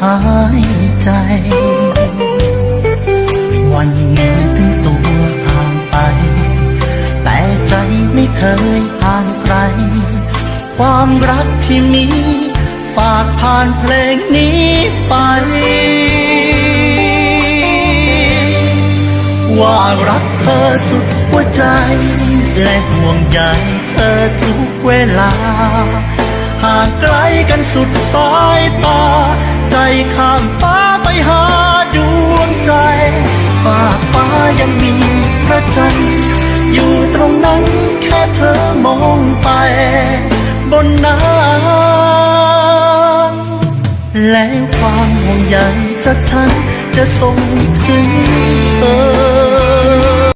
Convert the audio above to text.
หายใจวันนี้ถึงตัวห่างไปแต่ใจไม่เคยห่างไกลความรักที่มีฝากผ่านเพลงนี้ไปว่ารักเธอสุดหัวใจและห่วงใยเธอทุกเวลาห่างไกลกันสุดสายตาใจข้ามฟ้าไปหาดวงใจฝากฟ้ายังมีพระจันทร์อยู่ตรงนั้นแค่เธอมองไปบนน้ำแล้วความห่วงใยจากฉันจะส่งถึงเธอ